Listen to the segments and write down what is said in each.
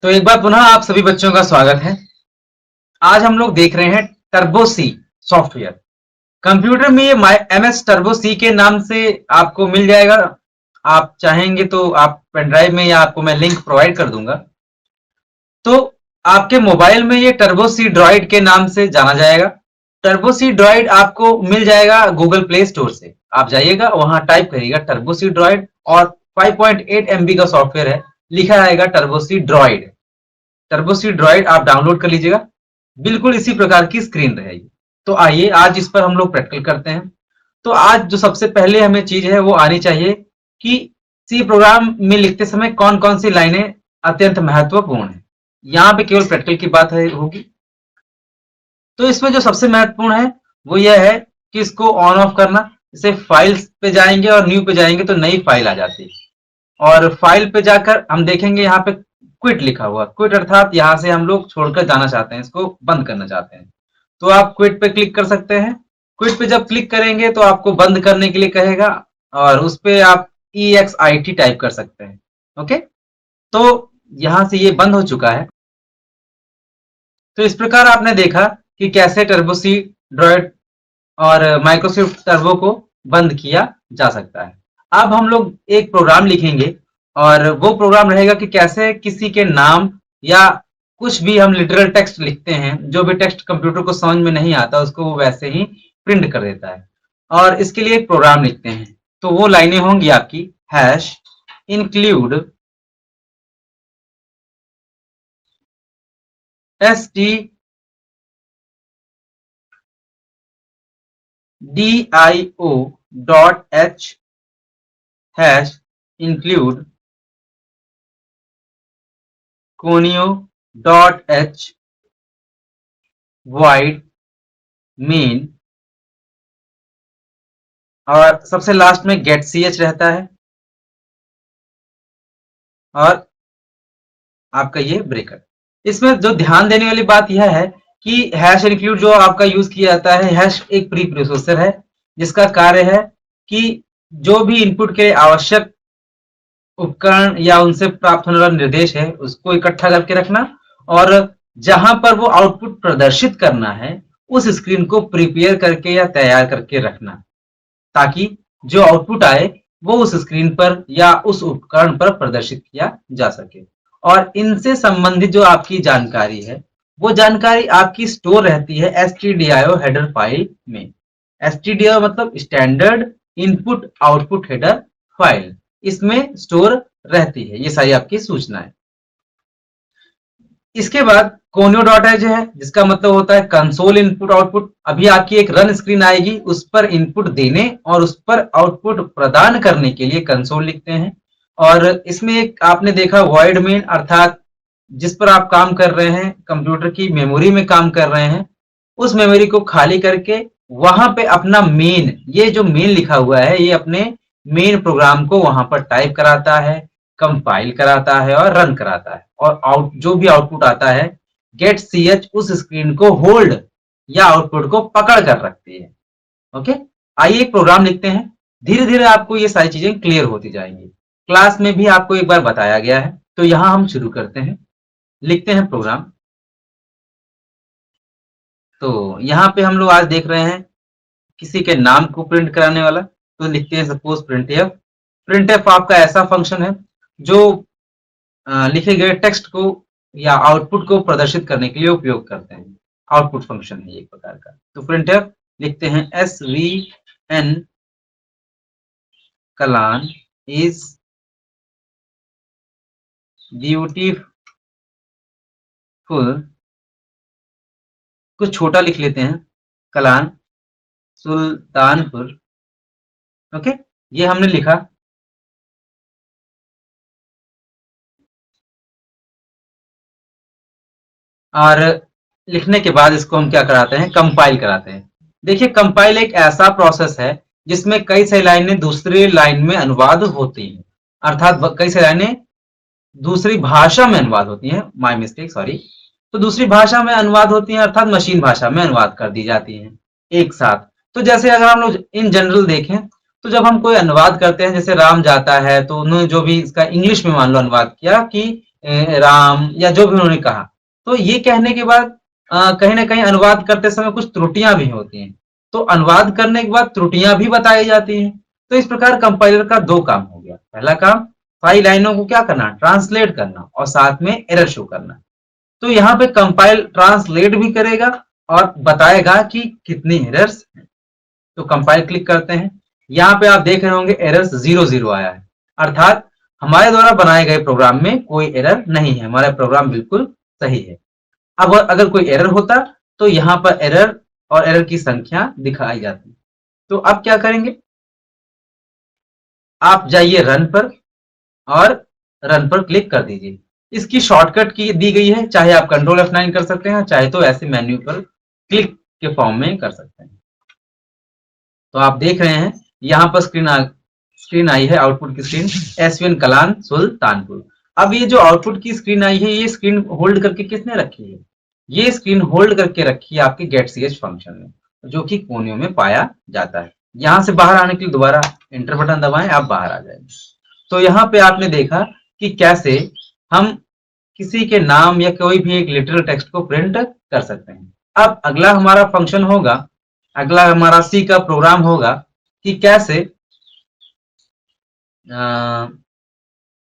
तो एक बार पुनः आप सभी बच्चों का स्वागत है। आज हम लोग देख रहे हैं टर्बो सी सॉफ्टवेयर। कंप्यूटर में ये MS टर्बो सी के नाम से आपको मिल जाएगा। आप चाहेंगे तो आप पेन ड्राइव में या आपको मैं लिंक प्रोवाइड कर दूंगा। तो आपके मोबाइल में ये टर्बो सी ड्रॉइड के नाम से जाना जाएगा। टर्बो सी ड्रॉइड आपको मिल जाएगा गूगल प्ले स्टोर से। आप जाइएगा, वहां टाइप करिएगा टर्बो सी ड्रॉइड और 5.8 MB का सॉफ्टवेयर है, लिखा रहेगा टर्बो सी ड्रॉइड। टर्बो सी ड्रॉइड आप डाउनलोड कर लीजिएगा। बिल्कुल इसी प्रकार की स्क्रीन रहेगी। तो आइए आज इस पर हम लोग प्रैक्टिकल करते हैं। तो आज जो सबसे पहले हमें चीज है वो आनी चाहिए कि सी प्रोग्राम में लिखते समय कौन कौन सी लाइनें अत्यंत महत्वपूर्ण है। यहाँ पे केवल प्रैक्टिकल की बात होगी। तो इसमें जो सबसे महत्वपूर्ण है वो यह है कि इसको ऑन ऑफ करना। जैसे फाइल्स पे जाएंगे और न्यू पे जाएंगे तो नई फाइल आ जाती है, और फाइल पे जाकर हम देखेंगे यहाँ पे क्विट लिखा हुआ। क्विट अर्थात यहाँ से हम लोग छोड़कर जाना चाहते हैं, इसको बंद करना चाहते हैं, तो आप क्विट पे क्लिक कर सकते हैं। क्विट पे जब क्लिक करेंगे तो आपको बंद करने के लिए कहेगा, और उस पे आप EXIT टाइप कर सकते हैं। ओके, तो यहाँ से ये बंद हो चुका है। तो इस प्रकार आपने देखा कि कैसे टर्बो सी ड्रॉइड और माइक्रोसॉफ्ट टर्बो को बंद किया जा सकता है। अब हम लोग एक प्रोग्राम लिखेंगे, और वो प्रोग्राम रहेगा कि कैसे किसी के नाम या कुछ भी हम लिटरल टेक्स्ट लिखते हैं, जो भी टेक्स्ट कंप्यूटर को समझ में नहीं आता उसको वो वैसे ही प्रिंट कर देता है। और इसके लिए एक प्रोग्राम लिखते हैं। तो वो लाइनें होंगी आपकी hash include stdio.h hash include conio.h void main, और सबसे लास्ट में get ch रहता है, और आपका ये ब्रेकर। इसमें जो ध्यान देने वाली बात यह है कि हैश इंक्लूड जो आपका यूज किया जाता है, हैश एक प्री प्रोसेसर है जिसका कार्य है कि जो भी इनपुट के आवश्यक उपकरण या उनसे प्राप्त होने वाला निर्देश है उसको इकट्ठा करके रखना, और जहां पर वो आउटपुट प्रदर्शित करना है उस स्क्रीन को प्रिपेयर करके या तैयार करके रखना, ताकि जो आउटपुट आए वो उस स्क्रीन पर या उस उपकरण पर प्रदर्शित किया जा सके। और इनसे संबंधित जो आपकी जानकारी है वो जानकारी आपकी स्टोर रहती है stdio हेडर फाइल में। stdio मतलब standard input output header file, इसमें स्टोर रहती है ये सारी आपकी सूचनाएं। इसके बाद conio.h है, जिसका मतलब होता है कंसोल इनपुट आउटपुट। अभी आपकी एक रन स्क्रीन आएगी, उस पर इनपुट देने और उस पर आउटपुट प्रदान करने के लिए कंसोल लिखते हैं। और इसमें एक आपने देखा void main, अर्थात जिस पर आप काम कर रहे हैं, कंप्यूटर की मेमोरी में काम कर रहे हैं, उस मेमोरी को खाली करके वहां पे अपना मेन, ये जो मेन लिखा हुआ है ये अपने मेन प्रोग्राम को वहां पर टाइप कराता है, कंपाइल कराता है और रन कराता है। और जो भी आउटपुट आता है गेट ch उस स्क्रीन को होल्ड या आउटपुट को पकड़ कर रखती है। ओके, आइए एक प्रोग्राम लिखते हैं। धीरे धीरे आपको ये सारी चीजें क्लियर होती जाएंगी। क्लास में भी आपको एक बार बताया गया है। तो यहां हम शुरू करते हैं, लिखते हैं प्रोग्राम। तो यहाँ पे हम लोग आज देख रहे हैं किसी के नाम को प्रिंट कराने वाला। तो लिखते हैं सपोज printf। printf आपका ऐसा फंक्शन है जो लिखे गए टेक्स्ट को या आउटपुट को प्रदर्शित करने के लिए उपयोग करते हैं। आउटपुट फंक्शन है एक प्रकार का। तो printf लिखते हैं svn कलान इज ब्यूटीफुल, कुछ छोटा लिख लेते हैं, कलान सुल्तानपुर। ओके, ये हमने लिखा। और लिखने के बाद इसको हम क्या कराते हैं, कंपाइल कराते हैं। देखिए, कंपाइल एक ऐसा प्रोसेस है जिसमें कई सारी लाइनें दूसरी लाइन में अनुवाद होती हैं, अर्थात कई सारी लाइनें दूसरी भाषा में अनुवाद होती हैं। My mistake, sorry. तो दूसरी भाषा में अनुवाद होती हैं, अर्थात मशीन भाषा में अनुवाद कर दी जाती हैं एक साथ। तो जैसे अगर हम लोग इन जनरल देखें तो जब हम कोई अनुवाद करते हैं, जैसे राम जाता है, तो उन्होंने जो भी इसका इंग्लिश में मान लो अनुवाद किया कि राम या जो भी उन्होंने कहा। तो ये कहने के बाद कहीं ना कहीं अनुवाद करते समय कुछ त्रुटियां भी होती हैं, तो अनुवाद करने के बाद त्रुटियां भी बताई जाती हैं। तो इस प्रकार कंपाइलर का दो काम हो गया। पहला काम, सारी लाइनों को क्या करना, ट्रांसलेट करना, और साथ में एरर शो करना। तो यहाँ पे कंपाइल ट्रांसलेट भी करेगा और बताएगा कि कितनी एरर्स हैं। तो कंपाइल क्लिक करते हैं, यहाँ पे आप देख रहे होंगे एरर्स 00 आया है, अर्थात हमारे द्वारा बनाए गए प्रोग्राम में कोई एरर नहीं है, हमारा प्रोग्राम बिल्कुल सही है। अब अगर कोई एरर होता तो यहाँ पर एरर और एरर की संख्या दिखाई जाती। तो अब क्या करेंगे, आप जाइए रन पर और रन पर क्लिक कर दीजिए। इसकी शॉर्टकट की दी गई है, चाहे आप कंट्रोल F9 कर सकते हैं, चाहे तो ऐसे मेन्यू पर क्लिक के फॉर्म में कर सकते हैं। तो आप देख रहे हैं यहाँ पर स्क्रीन आई है, आउटपुट की स्क्रीन, SVN कलान सुल्तानपुर। अब ये जो आउटपुट की स्क्रीन आई है, ये स्क्रीन होल्ड करके किसने रखी है, ये स्क्रीन होल्ड करके रखी है आपके getch फंक्शन में, जो कि कोनियों में पाया जाता है। यहां से बाहर आने के लिए दोबारा एंटर बटन दबाएं, आप बाहर आ जाएंगे। तो यहाँ पे आपने देखा कि कैसे हम किसी के नाम या कोई भी एक लिटरल टेक्स्ट को प्रिंट कर सकते हैं। अब अगला हमारा फंक्शन होगा, अगला हमारा सी का प्रोग्राम होगा कि कैसे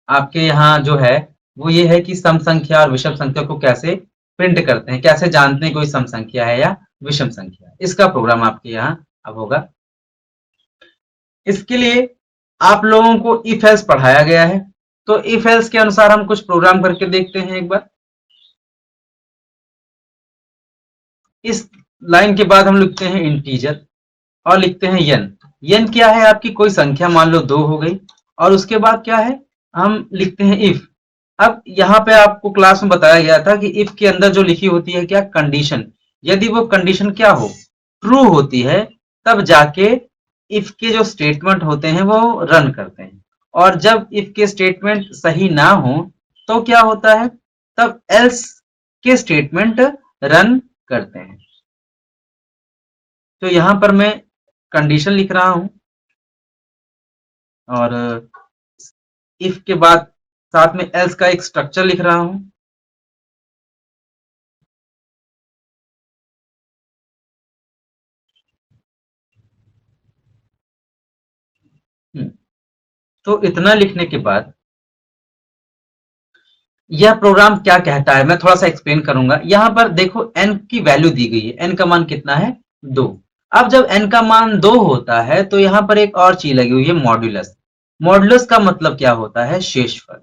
आपके यहाँ जो है वो ये है कि सम संख्या और विषम संख्या को कैसे प्रिंट करते हैं, कैसे जानते हैं कोई सम संख्या है या विषम संख्या। इसका प्रोग्राम आपके यहाँ अब होगा। इसके लिए आप लोगों को इफ एल्स पढ़ाया गया है, तो इफ एल्स के अनुसार हम कुछ प्रोग्राम करके देखते हैं एक बार। इस लाइन के बाद हम लिखते हैं इंटीजर और लिखते हैं यन। यन क्या है, आपकी कोई संख्या, मान लो 2 हो गई, और उसके बाद क्या है, हम लिखते हैं इफ। अब यहाँ पे आपको क्लास में बताया गया था कि इफ के अंदर जो लिखी होती है क्या, कंडीशन। यदि वो कंडीशन क्या हो, ट्रू होती है, तब जाके इफ के जो स्टेटमेंट होते हैं वो रन करते हैं। और जब इफ के स्टेटमेंट सही ना हो तो क्या होता है, तब एल्स के स्टेटमेंट रन करते हैं। तो यहां पर मैं कंडीशन लिख रहा हूं और इफ के बाद साथ में एल्स का एक स्ट्रक्चर लिख रहा हूं। तो इतना लिखने के बाद यह प्रोग्राम क्या कहता है, मैं थोड़ा सा एक्सप्लेन करूंगा। यहां पर देखो n की वैल्यू दी गई है, n का मान कितना है, 2। अब जब n का मान 2 होता है तो यहां पर एक और चीज लगी हुई है, मॉड्यूलस। मॉड्यूलस का मतलब क्या होता है, शेषफल।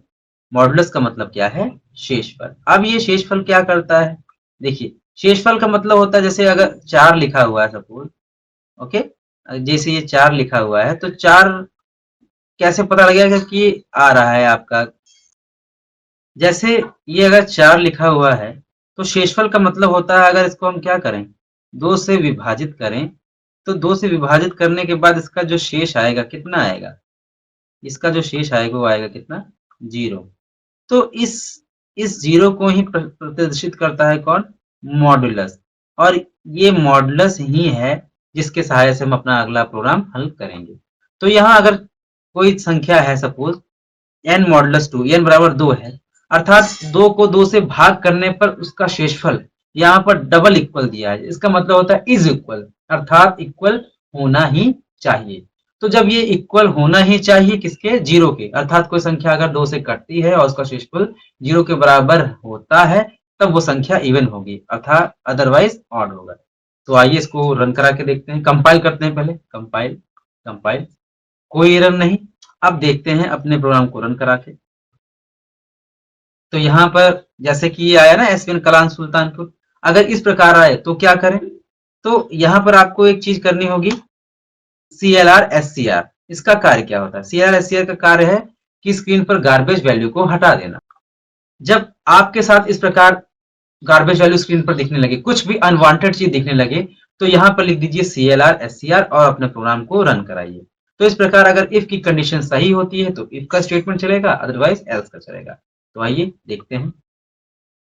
मॉड्यूलस का मतलब क्या है, शेषफल। अब ये शेषफल क्या करता है, देखिए शेषफल का मतलब होता है, जैसे अगर 4 लिखा हुआ है सपोज, ओके, जैसे ये 4 लिखा हुआ है, तो 4 कैसे पता लगेगा कि आ रहा है आपका, जैसे ये अगर 4 लिखा हुआ है तो शेषफल का मतलब होता है, अगर इसको हम क्या करें, 2 से विभाजित करें, तो 2 से विभाजित करने के बाद इसका जो शेष आएगा कितना आएगा, इसका जो शेष आएगा वो आएगा कितना, 0। तो इस 0 को ही प्रदर्शित करता है कौन, मॉड्यूलस। और ये मॉड्यूलस ही है जिसके सहायता से हम अपना अगला प्रोग्राम हल करेंगे। तो यहाँ अगर कोई संख्या है सपोज n मॉडुलस 2, n बराबर 2 है, अर्थात 2 को 2 से भाग करने पर उसका शेषफल यहाँ पर डबल इक्वल दिया है, इसका मतलब होता है इज इक्वल, अर्थात इक्वल होना ही चाहिए। तो जब ये इक्वल होना ही चाहिए किसके, 0 के, अर्थात कोई संख्या अगर 2 से कटती है और उसका शेषफल 0 के बराबर होता है तब वो संख्या इवन होगी, अर्थात अदरवाइज ऑड होगा। तो आइए इसको रन करा के देखते हैं, कंपाइल करते हैं पहले, कंपाइल कंपाइल, कोई एरर नहीं। अब देखते हैं अपने प्रोग्राम को रन करा के। तो यहाँ पर जैसे कि ये आया ना SVN कलान सुल्तानपुर, अगर इस प्रकार आए तो क्या करें, तो यहाँ पर आपको एक चीज करनी होगी, CLR SCR। इसका कार्य क्या होता है, CLR SCR का कार्य है कि स्क्रीन पर गार्बेज वैल्यू को हटा देना। जब आपके साथ इस प्रकार गार्बेज वैल्यू स्क्रीन पर दिखने लगे, कुछ भी अनवांटेड चीज दिखने लगे, तो यहाँ पर लिख दीजिए CLR SCR और अपने प्रोग्राम को रन कराइए। तो इस प्रकार अगर इफ की कंडीशन सही होती है तो इफ का स्टेटमेंट चलेगा, अदरवाइज एल्स का चलेगा। तो आइए देखते हैं,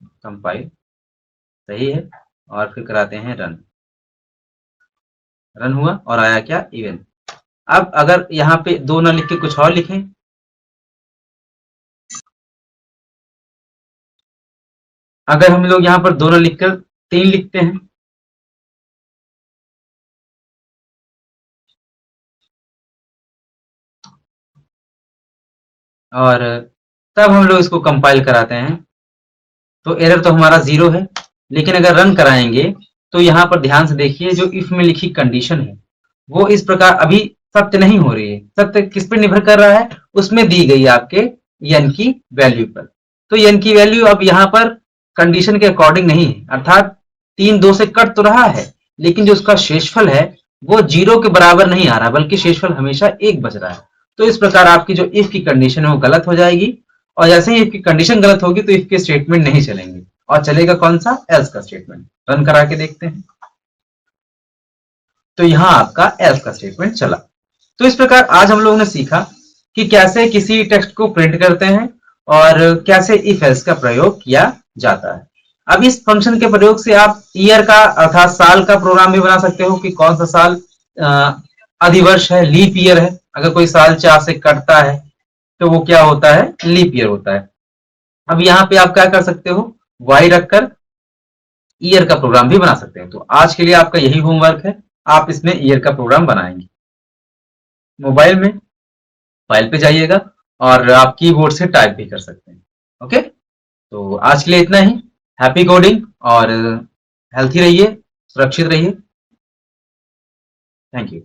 कंपाइल सही है और फिर कराते हैं रन। रन हुआ और आया क्या, इवन। अब अगर यहाँ पे 2 ना लिख के कुछ और लिखें, अगर हम लोग यहाँ पर दोनों लिखकर 3 लिखते हैं, और तब हम लोग इसको कंपाइल कराते हैं, तो एरर तो हमारा 0 है। लेकिन अगर रन कराएंगे तो यहाँ पर ध्यान से देखिए, जो इफ में लिखी कंडीशन है वो इस प्रकार अभी सत्य नहीं हो रही है। सत्य किस पर निर्भर कर रहा है? उसमें दी गई आपके यन की वैल्यू पर। तो यन की वैल्यू अब यहाँ पर कंडीशन के अकॉर्डिंग नहीं है, अर्थात 3 2 से कट तो रहा है, लेकिन जो उसका शेषफल है वो 0 के बराबर नहीं आ रहा, बल्कि शेषफल हमेशा 1 बच रहा है। तो इस प्रकार आपकी जो इफ की कंडीशन है वो गलत हो जाएगी, और जैसे ही इफ की कंडीशन गलत होगी तो इफ के स्टेटमेंट नहीं चलेंगे, और चलेगा कौन सा? एल्स का स्टेटमेंट। रन करा के देखते हैं, तो यहां आपका एल्स का स्टेटमेंट चला। तो इस प्रकार आज हम लोगों ने सीखा कि कैसे किसी टेक्स्ट को प्रिंट करते हैं और कैसे इफ एल्स का प्रयोग किया जाता है। अब इस फंक्शन के प्रयोग से आप ईयर का अर्थात साल का प्रोग्राम भी बना सकते हो कि कौन सा साल अधिवर्ष है, लीप ईयर है। अगर कोई साल 4 से कटता है तो वो क्या होता है? लीप ईयर होता है। अब यहाँ पे आप क्या कर सकते हो? वाई रखकर ईयर का प्रोग्राम भी बना सकते हैं। तो आज के लिए आपका यही होमवर्क है, आप इसमें ईयर का प्रोग्राम बनाएंगे। मोबाइल में फाइल पे जाइएगा और आप कीबोर्ड से टाइप भी कर सकते हैं। ओके, तो आज के लिए इतना ही। हैप्पी कोडिंग, और हेल्थी रहिए, सुरक्षित रहिए। Thank you.